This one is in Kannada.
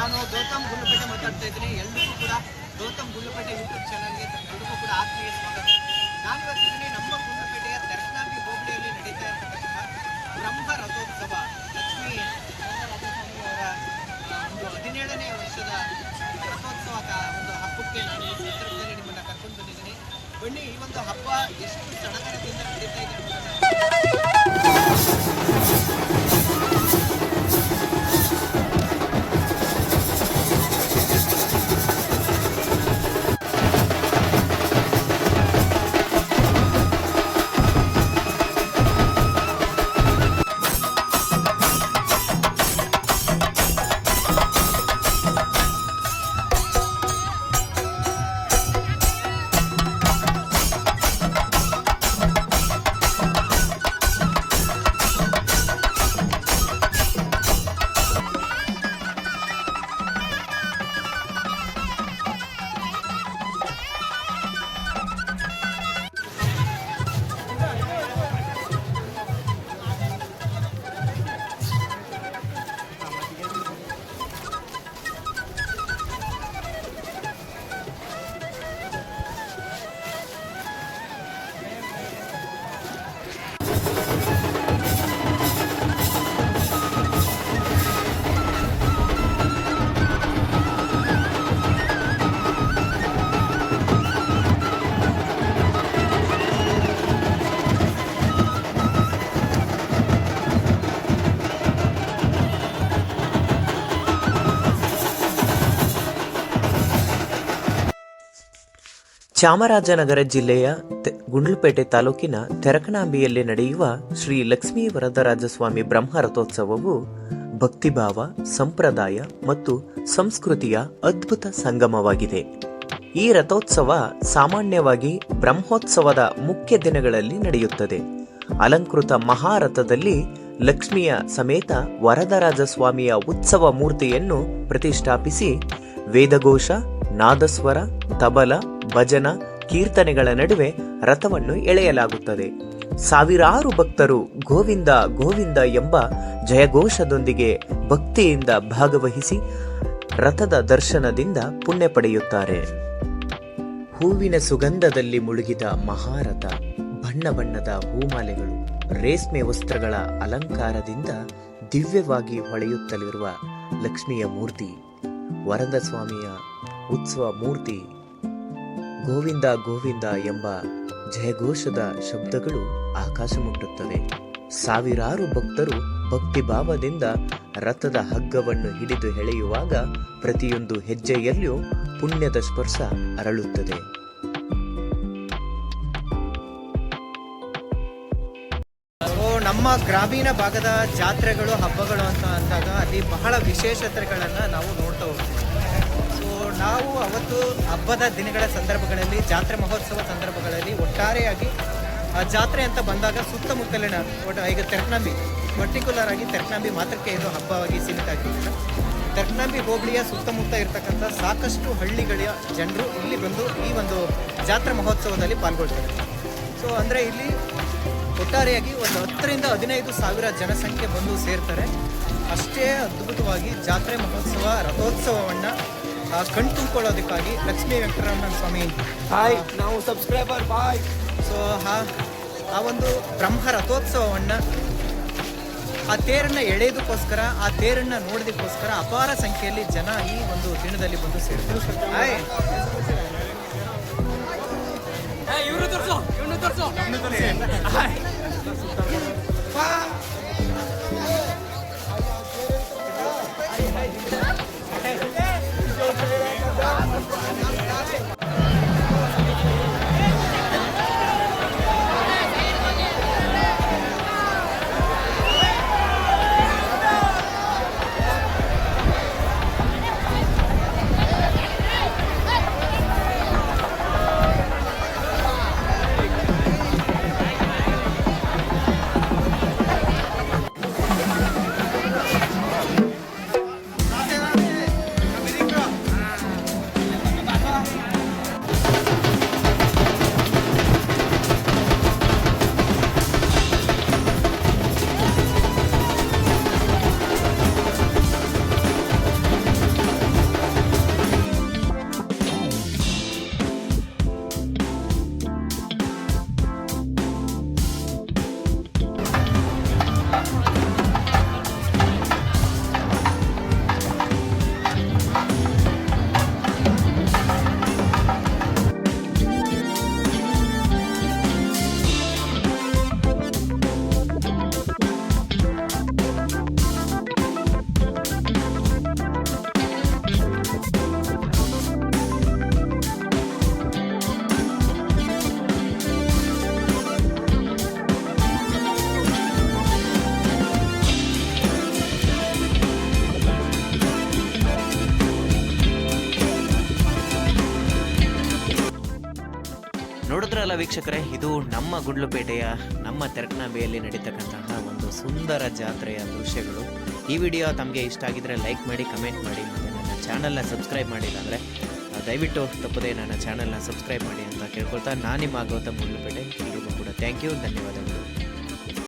ನಾನು ಗೌತಮ್ ಗುಂಡ್ಲುಪೇಟೆ ಮಾತಾಡ್ತಾ ಇದ್ದೀನಿ. ಎಲ್ರಿಗೂ ಕೂಡ ಗೌತಮ್ ಗುಂಡ್ಲುಪೇಟೆ ಯೂಟ್ಯೂಬ್ ಚಾನಲ್ಗೆ ಎಲ್ರಿಗೂ ಕೂಡ ಆತ್ಮೀಯ ಸ್ವಾಗತ. ನಾನು ಇವತ್ತಿದ್ದೀನಿ ನಮ್ಮ ಗುಂಡ್ಲುಪೇಟೆಯ ತೆರಕನಾಂಬಿ ಹೋಬಳಿಯಲ್ಲಿ ನಡೀತಾ ಇರತಕ್ಕಂತಹ ಬ್ರಹ್ಮ ರಥೋತ್ಸವ ಲಕ್ಷ್ಮೀ ಅವರ ಒಂದು 17ನೇ ವರ್ಷದ ರಥೋತ್ಸವ ಒಂದು ಹಬ್ಬಕ್ಕೆ ನಾನು ಈ ಸಂದರ್ಭದಲ್ಲಿ ನಿಮ್ಮನ್ನು ಕರ್ಕೊಂಡು ಬಂದಿದ್ದೀನಿ. ಬನ್ನಿ, ಈ ಒಂದು ಹಬ್ಬ ಎಷ್ಟು ಸಡಗರದಿಂದ ನಡೀತಾ ಇದೆ ಚಾಮರಾಜನಗರ ಜಿಲ್ಲೆಯ ಗುಂಡ್ಲುಪೇಟೆ ತಾಲೂಕಿನ ತೆರಕನಾಂಬಿಯಲ್ಲಿ ನಡೆಯುವ ಶ್ರೀ ಲಕ್ಷ್ಮೀ ವರದರಾಜಸ್ವಾಮಿ ಬ್ರಹ್ಮ ರಥೋತ್ಸವವು ಭಕ್ತಿಭಾವ, ಸಂಪ್ರದಾಯ ಮತ್ತು ಸಂಸ್ಕೃತಿಯ ಅದ್ಭುತ ಸಂಗಮವಾಗಿದೆ. ಈ ರಥೋತ್ಸವ ಸಾಮಾನ್ಯವಾಗಿ ಬ್ರಹ್ಮೋತ್ಸವದ ಮುಖ್ಯ ದಿನಗಳಲ್ಲಿ ನಡೆಯುತ್ತದೆ. ಅಲಂಕೃತ ಮಹಾರಥದಲ್ಲಿ ಲಕ್ಷ್ಮಿಯ ಸಮೇತ ವರದರಾಜಸ್ವಾಮಿಯ ಉತ್ಸವ ಮೂರ್ತಿಯನ್ನು ಪ್ರತಿಷ್ಠಾಪಿಸಿ ವೇದಘೋಷ, ನಾದಸ್ವರ, ತಬಲ, ಭಜನ, ಕೀರ್ತನೆಗಳ ನಡುವೆ ರಥವನ್ನು ಎಳೆಯಲಾಗುತ್ತದೆ. ಸಾವಿರಾರು ಭಕ್ತರು ಗೋವಿಂದ ಗೋವಿಂದ ಎಂಬ ಜಯಘೋಷದೊಂದಿಗೆ ಭಕ್ತಿಯಿಂದ ಭಾಗವಹಿಸಿ ರಥದ ದರ್ಶನದಿಂದ ಪುಣ್ಯ ಪಡೆಯುತ್ತಾರೆ. ಹೂವಿನ ಸುಗಂಧದಲ್ಲಿ ಮುಳುಗಿದ ಮಹಾರಥ, ಬಣ್ಣ ಬಣ್ಣದ ಹೂಮಾಲೆಗಳು, ರೇಷ್ಮೆ ವಸ್ತ್ರಗಳ ಅಲಂಕಾರದಿಂದ ದಿವ್ಯವಾಗಿ ಹೊಳೆಯುತ್ತಲಿರುವ ಲಕ್ಷ್ಮಿಯ ಮೂರ್ತಿ, ವರದ ಸ್ವಾಮಿಯ ಉತ್ಸವ ಮೂರ್ತಿ, ಗೋವಿಂದ ಗೋವಿಂದ ಎಂಬ ಜಯಘೋಷದ ಶಬ್ದಗಳು ಆಕಾಶ ಮುಟ್ಟುತ್ತವೆ. ಸಾವಿರಾರು ಭಕ್ತರು ಭಕ್ತಿಭಾವದಿಂದ ರಥದ ಹಗ್ಗವನ್ನು ಹಿಡಿದು ಎಳೆಯುವಾಗ ಪ್ರತಿಯೊಂದು ಹೆಜ್ಜೆಯಲ್ಲೂ ಪುಣ್ಯದ ಸ್ಪರ್ಶ ಅರಳುತ್ತದೆ. ನಮ್ಮ ಗ್ರಾಮೀಣ ಭಾಗದ ಜಾತ್ರೆಗಳು, ಹಬ್ಬಗಳು ಅಂತ ಅಂದಾಗ ಅಲ್ಲಿ ಬಹಳ ವಿಶೇಷತೆಗಳನ್ನು ನಾವು ನೋಡ್ತಾ ಹೋಗ್ತೀವಿ. ನಾವು ಅವತ್ತು ಹಬ್ಬದ ದಿನಗಳ ಸಂದರ್ಭಗಳಲ್ಲಿ, ಜಾತ್ರೆ ಮಹೋತ್ಸವ ಸಂದರ್ಭಗಳಲ್ಲಿ ಒಟ್ಟಾರೆಯಾಗಿ ಜಾತ್ರೆ ಅಂತ ಬಂದಾಗ ಸುತ್ತಮುತ್ತಲಿನ ಈಗ ತೆರಕನಾಂಬಿ ಪರ್ಟಿಕ್ಯುಲರ್ ಆಗಿ ತೆರಕನಾಂಬಿ ಮಾತ್ರಕ್ಕೆ ಇದು ಹಬ್ಬವಾಗಿ ಸೀಮಿತ ಆಗಿರೋದಿಲ್ಲ. ತೆರಕನಾಂಬಿ ಹೋಬಳಿಯ ಸುತ್ತಮುತ್ತ ಇರತಕ್ಕಂಥ ಸಾಕಷ್ಟು ಹಳ್ಳಿಗಳ ಜನರು ಇಲ್ಲಿ ಬಂದು ಈ ಒಂದು ಜಾತ್ರೆ ಮಹೋತ್ಸವದಲ್ಲಿ ಪಾಲ್ಗೊಳ್ತಾರೆ. ಸೊ ಅಂದರೆ ಇಲ್ಲಿ ಒಟ್ಟಾರೆಯಾಗಿ ಒಂದು 10 ರಿಂದ 15 ಸಾವಿರ ಜನಸಂಖ್ಯೆ ಬಂದು ಸೇರ್ತಾರೆ. ಅಷ್ಟೇ ಅದ್ಭುತವಾಗಿ ಜಾತ್ರೆ ಮಹೋತ್ಸವ ರಥೋತ್ಸವವನ್ನು ಕಣ್ತುಂಬಿಕೊಳ್ಳೋದಕ್ಕಾಗಿ ಲಕ್ಷ್ಮೀ ವೆಂಕಟರಮಣ ಸ್ವಾಮಿ ನಾವು ಸಬ್ಸ್ಕ್ರೈಬರ್ ಬಾಯ್. ಸೊ ಆ ಒಂದು ಬ್ರಹ್ಮ ರಥೋತ್ಸವವನ್ನು, ಆ ತೇರನ್ನು ಎಳೆಯೋದಕ್ಕೋಸ್ಕರ, ಆ ತೇರನ್ನು ನೋಡೋದಕ್ಕೋಸ್ಕರ ಅಪಾರ ಸಂಖ್ಯೆಯಲ್ಲಿ ಜನ ಈ ಒಂದು ದಿನದಲ್ಲಿ ಬಂದು ಸೇರ್ತಾರೆ. ವೀಕ್ಷಕರೇ, ಇದು ನಮ್ಮ ಗುಂಡ್ಲುಪೇಟೆಯ ನಮ್ಮ ತೆರಕನಾಂಬೆಯಲ್ಲಿ ನಡೀತಕ್ಕಂತಹ ಒಂದು ಸುಂದರ ಜಾತ್ರೆಯ ದೃಶ್ಯಗಳು. ಈ ವಿಡಿಯೋ ತಮಗೆ ಇಷ್ಟ ಆಗಿದ್ರೆ ಲೈಕ್ ಮಾಡಿ, ಕಮೆಂಟ್ ಮಾಡಿ, ಮತ್ತು ನನ್ನ ಚಾನಲ್ನ ಸಬ್ಸ್ಕ್ರೈಬ್ ಮಾಡಿಲ್ಲ ಅಂದರೆ ದಯವಿಟ್ಟು ತಪ್ಪದೇ ನನ್ನ ಚಾನಲ್ನ ಸಬ್ಸ್ಕ್ರೈಬ್ ಮಾಡಿ ಅಂತ ಕೇಳ್ಕೊಳ್ತಾ, ನಾನು ನಿಮ್ಮ ಗೌತಮ್ ಗುಂಡ್ಲುಪೇಟೆ. ಎಲ್ರಿಗೂ ಕೂಡ ಥ್ಯಾಂಕ್ ಯು, ಧನ್ಯವಾದಗಳು.